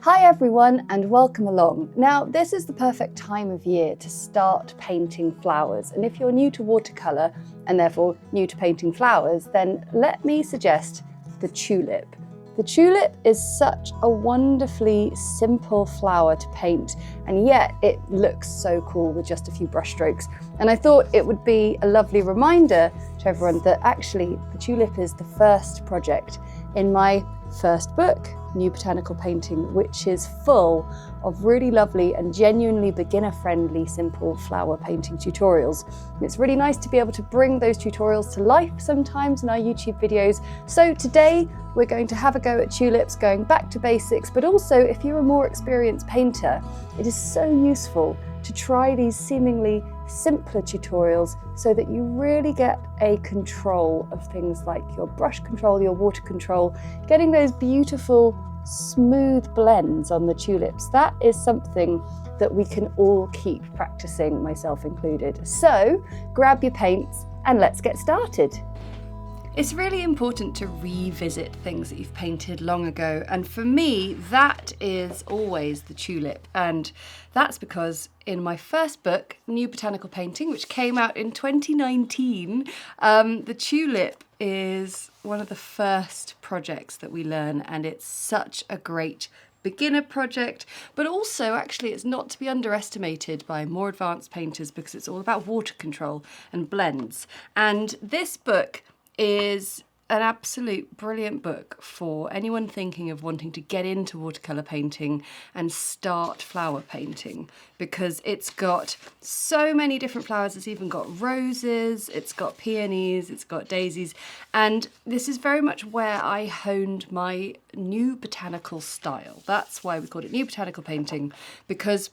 Hi everyone and welcome along. Now this is the perfect time of year to start painting flowers, and if you're new to watercolour and therefore new to painting flowers, then let me suggest the tulip. The tulip is such a wonderfully simple flower to paint, and yet it looks so cool with just a few brush strokes. And I thought it would be a lovely reminder to everyone that actually the tulip is the first project in my first book, New Botanical Painting, which is full of really lovely and genuinely beginner-friendly simple flower painting tutorials. And it's really nice to be able to bring those tutorials to life sometimes in our YouTube videos. So today we're going to have a go at tulips, going back to basics, but also if you're a more experienced painter, it is so useful to try these seemingly simpler tutorials so that you really get a control of things like your brush control, your water control, getting those beautiful smooth blends on the tulips. That is something that we can all keep practicing, myself included. So grab your paints and let's get started. It's really important to revisit things that you've painted long ago, and for me that is always the tulip, and that's because in my first book, New Botanical Painting, which came out in 2019, the tulip is one of the first projects that we learn, and it's such a great beginner project, but also actually it's not to be underestimated by more advanced painters because it's all about water control and blends. And this book is an absolute brilliant book for anyone thinking of wanting to get into watercolour painting and start flower painting, because it's got so many different flowers. It's even got roses, it's got peonies, it's got daisies, and this is very much where I honed my new botanical style. That's why we called it New Botanical Painting, because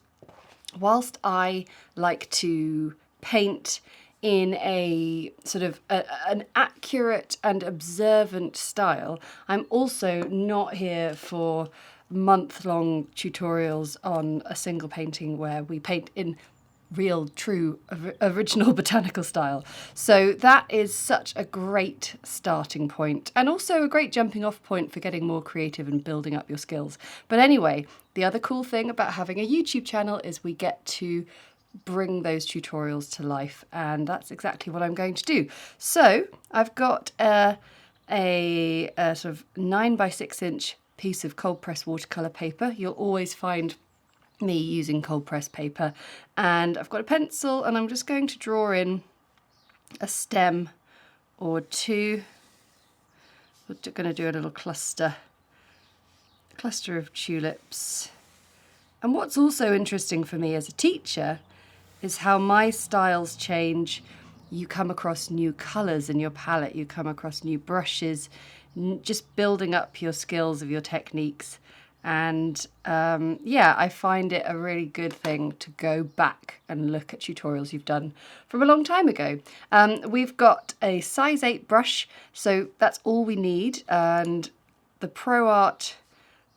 whilst I like to paint in a sort of an accurate and observant style, I'm also not here for month-long tutorials on a single painting where we paint in real, true, original botanical style. So that is such a great starting point, and also a great jumping off point for getting more creative and building up your skills. But anyway, the other cool thing about having a YouTube channel is we get to bring those tutorials to life, and that's exactly what I'm going to do. So I've got a sort of 9x6 piece of cold press watercolour paper. You'll always find me using cold press paper, and I've got a pencil, and I'm just going to draw in a stem or two. We're going to do a little cluster of tulips. And what's also interesting for me as a teacher is how my styles change. You come across new colours in your palette, you come across new brushes, just building up your skills of your techniques. And yeah, I find it a really good thing to go back and look at tutorials you've done from a long time ago. We've got a size 8 brush, so that's all we need. And the Pro Art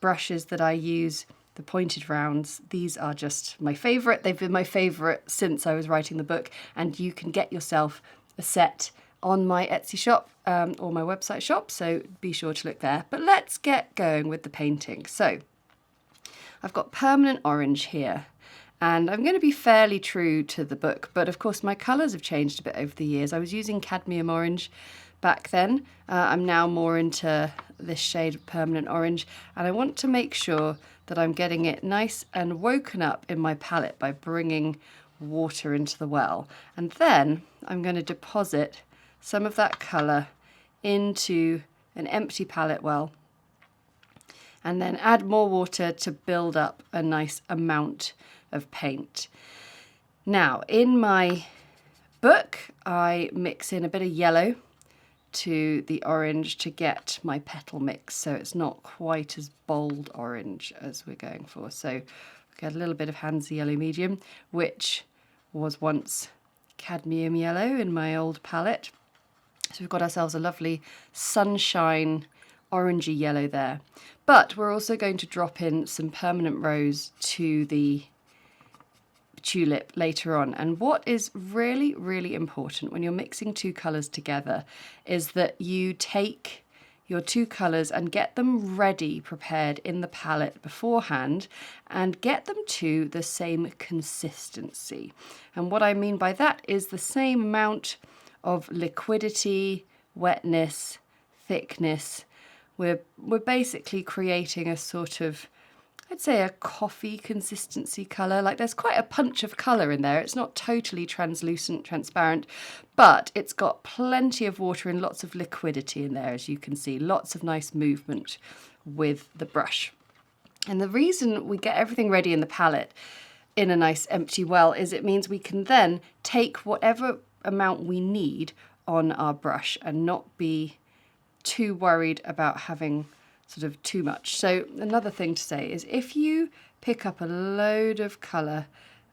brushes that I use, the pointed rounds, these are just my favourite. They've been my favourite since I was writing the book, and you can get yourself a set on my Etsy shop or my website shop, so be sure to look there. But let's get going with the painting. So I've got permanent orange here, and I'm going to be fairly true to the book, but of course my colours have changed a bit over the years. I was using cadmium orange back then. I'm now more into this shade of permanent orange, and I want to make sure that I'm getting it nice and woken up in my palette by bringing water into the well. And then I'm going to deposit some of that colour into an empty palette well, and then add more water to build up a nice amount of paint. Now, in my book, I mix in a bit of yellow to the orange to get my petal mix, so it's not quite as bold orange as we're going for. So we get a little bit of Hansa Yellow Medium, which was once cadmium yellow in my old palette. So we've got ourselves a lovely sunshine orangey yellow there. But we're also going to drop in some permanent rose to the tulip later on. And what is really, really important when you're mixing two colours together is that you take your two colours and get them ready, prepared in the palette beforehand, and get them to the same consistency. And what I mean by that is the same amount of liquidity, wetness, thickness. We're basically creating a sort of, I'd say, a coffee consistency colour. Like, there's quite a punch of colour in there. It's not totally translucent, transparent, but it's got plenty of water and lots of liquidity in there, as you can see. Lots of nice movement with the brush. And the reason we get everything ready in the palette in a nice empty well is it means we can then take whatever amount we need on our brush and not be too worried about having sort of too much. So another thing to say is if you pick up a load of colour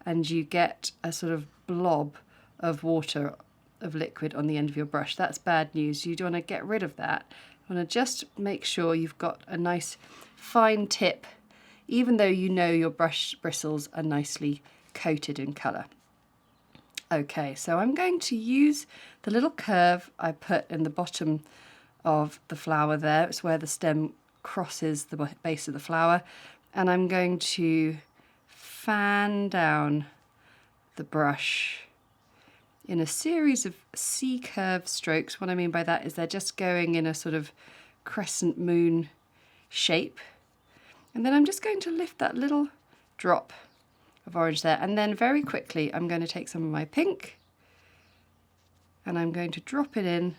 and you get a sort of blob of water, of liquid on the end of your brush, that's bad news. You want to get rid of that. You want to just make sure you've got a nice fine tip, even though you know your brush bristles are nicely coated in colour. Okay, so I'm going to use the little curve I put in the bottom of the flower there. It's where the stem crosses the base of the flower, and I'm going to fan down the brush in a series of C-curve strokes. What I mean by that is they're just going in a sort of crescent moon shape, and then I'm just going to lift that little drop of orange there, and then very quickly I'm going to take some of my pink and I'm going to drop it in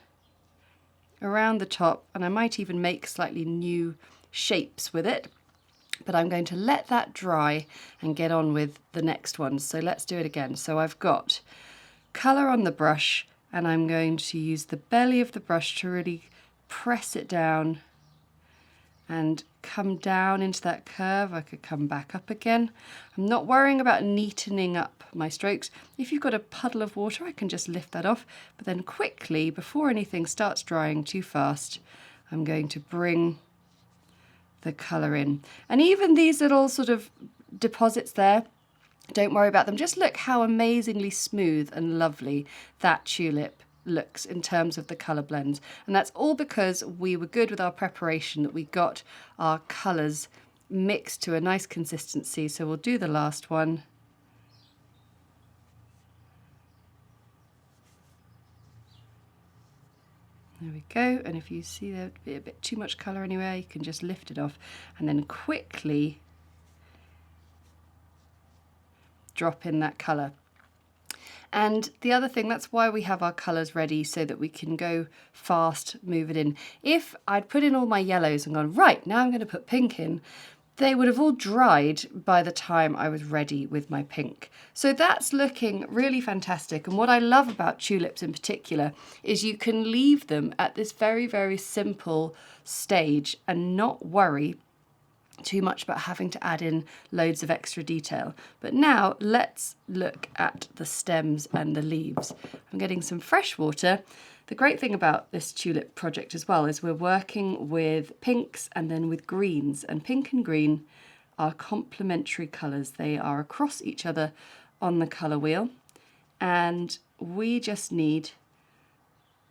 around the top, and I might even make slightly new shapes with it, but I'm going to let that dry and get on with the next one. So let's do it again. So I've got colour on the brush, and I'm going to use the belly of the brush to really press it down and come down into that curve. I could come back up again. I'm not worrying about neatening up my strokes. If you've got a puddle of water, I can just lift that off, but then quickly, before anything starts drying too fast, I'm going to bring the colour in. And even these little sort of deposits there, don't worry about them. Just look how amazingly smooth and lovely that tulip looks in terms of the colour blends. And that's all because we were good with our preparation, that we got our colours mixed to a nice consistency. So we'll do the last one. There we go. And if you see there'd be a bit too much colour anywhere, you can just lift it off and then quickly drop in that colour. And the other thing, that's why we have our colours ready, so that we can go fast, move it in. If I'd put in all my yellows and gone, right, now I'm going to put pink in, they would have all dried by the time I was ready with my pink. So that's looking really fantastic. And what I love about tulips in particular is you can leave them at this very, very simple stage and not worry too much about having to add in loads of extra detail. But now let's look at the stems and the leaves. I'm getting some fresh water. The great thing about this tulip project as well is we're working with pinks and then with greens, and pink and green are complementary colours. They are across each other on the colour wheel, and we just need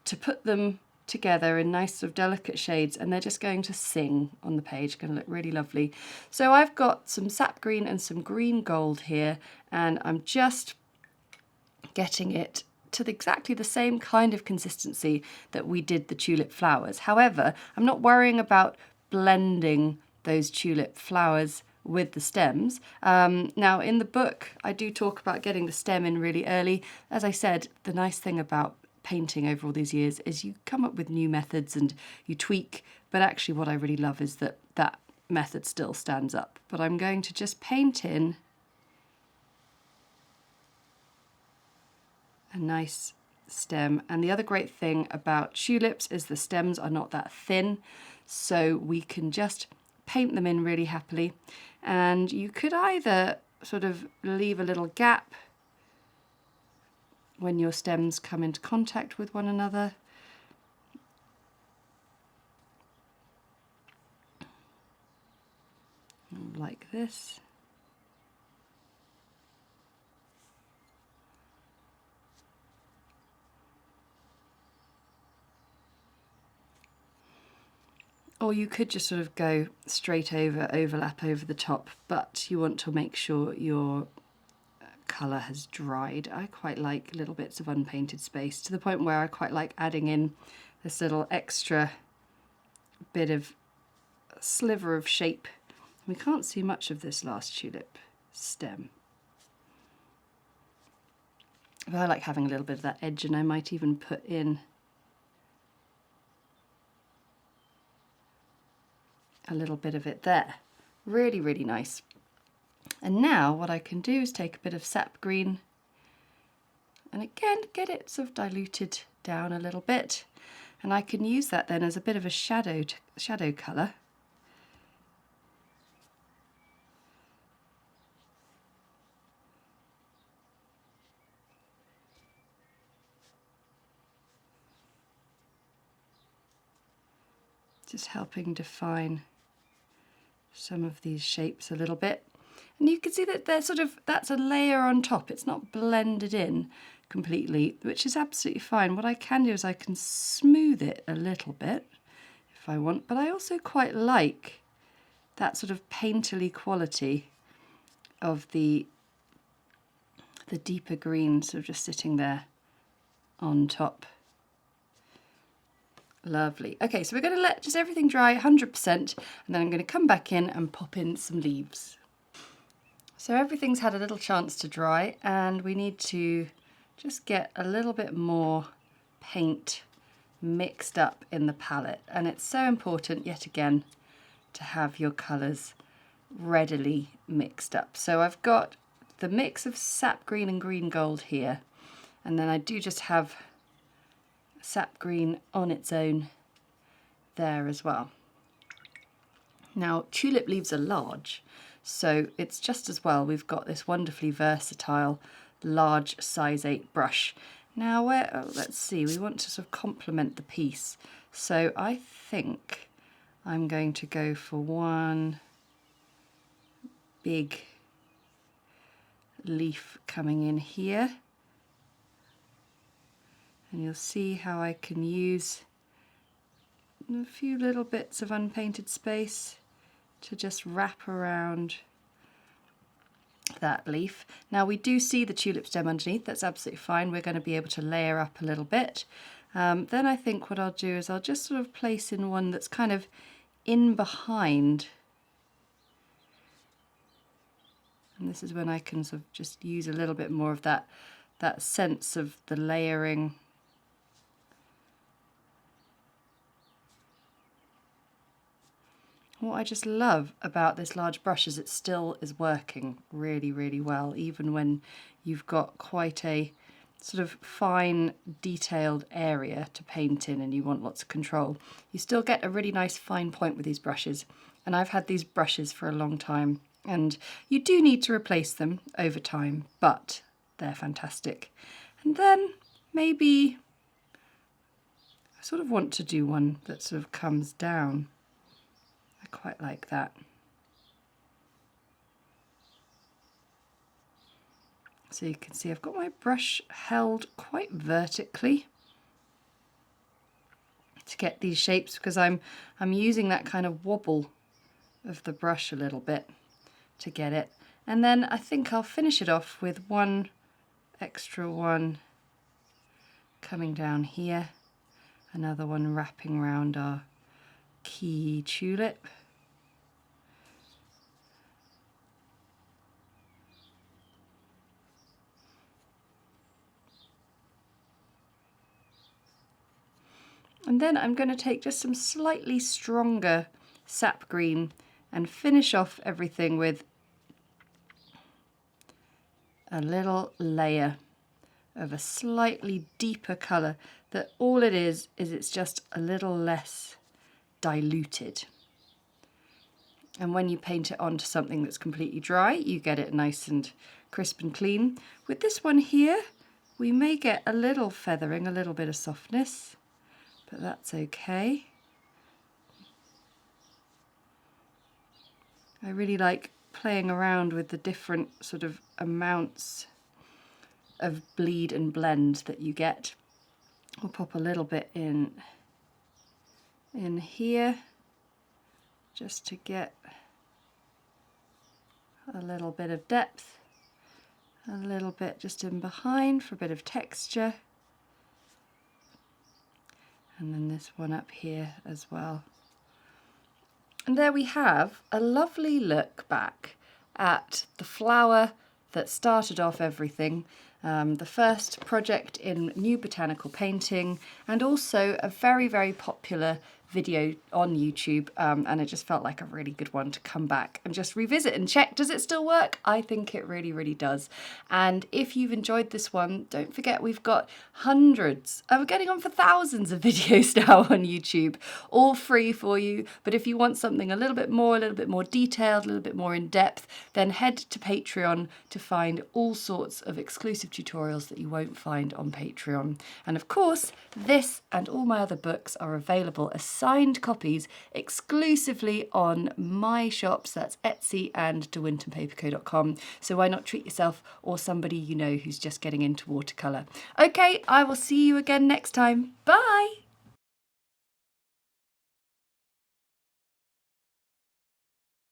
to put them together in nice sort of delicate shades, and they're just going to sing on the page. Going to look really lovely. So I've got some sap green and some green gold here, and I'm just getting it to exactly the same kind of consistency that we did the tulip flowers. However, I'm not worrying about blending those tulip flowers with the stems. Now in the book I do talk about getting the stem in really early. As I said, the nice thing about painting over all these years is you come up with new methods and you tweak, but actually what I really love is that that method still stands up. But I'm going to just paint in a nice stem. And the other great thing about tulips is the stems are not that thin, so we can just paint them in really happily. And you could either sort of leave a little gap when your stems come into contact with one another. Like this. or you could just sort of go straight over, overlap over the top, but you want to make sure your colour has dried. I quite like little bits of unpainted space, to the point where I quite like adding in this little extra bit of sliver of shape. We can't see much of this last tulip stem, but I like having a little bit of that edge, and I might even put in a little bit of it there. Really, really nice. And now what I can do is take a bit of sap green and again get it sort of diluted down a little bit, and I can use that then as a bit of a shadow colour. Just helping define some of these shapes a little bit. And you can see that they're sort of, that's a layer on top. It's not blended in completely, which is absolutely fine. What I can do is I can smooth it a little bit if I want, but I also quite like that sort of painterly quality of the deeper green sort of just sitting there on top. Lovely. Okay, so we're going to let just everything dry 100%, and then I'm going to come back in and pop in some leaves. So everything's had a little chance to dry, and we need to just get a little bit more paint mixed up in the palette. And it's so important, yet again, to have your colours readily mixed up. So I've got the mix of sap green and green gold here, and then I do just have sap green on its own there as well. Now, tulip leaves are large, so it's just as well we've got this wonderfully versatile large size 8 brush. Now, let's see, we want to sort of complement the piece, so I think I'm going to go for one big leaf coming in here, and you'll see how I can use a few little bits of unpainted space to just wrap around that leaf. Now we do see the tulip stem underneath, that's absolutely fine. We're going to be able to layer up a little bit. Then I think what I'll do is I'll just sort of place in one that's kind of in behind. And this is when I can sort of just use a little bit more of that sense of the layering. What I just love about this large brush is it still is working really, really well, even when you've got quite a sort of fine, detailed area to paint in and you want lots of control. You still get a really nice fine point with these brushes. And I've had these brushes for a long time, and you do need to replace them over time, but they're fantastic. And then maybe I sort of want to do one that sort of comes down. I quite like that. So you can see I've got my brush held quite vertically to get these shapes, because I'm using that kind of wobble of the brush a little bit to get it. And then I think I'll finish it off with one extra one coming down here, another one wrapping around our key tulip. And then I'm going to take just some slightly stronger sap green and finish off everything with a little layer of a slightly deeper colour, that all it is it's just a little less diluted. And when you paint it onto something that's completely dry, you get it nice and crisp and clean. With this one here, we may get a little feathering, a little bit of softness, but that's okay. I really like playing around with the different sort of amounts of bleed and blend that you get. We'll pop a little bit in here, just to get a little bit of depth, a little bit just in behind for a bit of texture. And then this one up here as well. And there we have a lovely look back at the flower that started off everything, the first project in new botanical painting, and also a very, very popular video on YouTube, and it just felt like a really good one to come back and just revisit and check, does it still work? I think it really, really does. And if you've enjoyed this one, don't forget we've got hundreds, we're getting on for thousands of videos now on YouTube, all free for you. But if you want something a little bit more detailed, a little bit more in depth, then head to Patreon to find all sorts of exclusive tutorials that you won't find on Patreon. And of course, this and all my other books are available as signed copies exclusively on my shops, that's Etsy and dewintonpaperco.com. So why not treat yourself or somebody you know who's just getting into watercolour. Okay, I will see you again next time. Bye!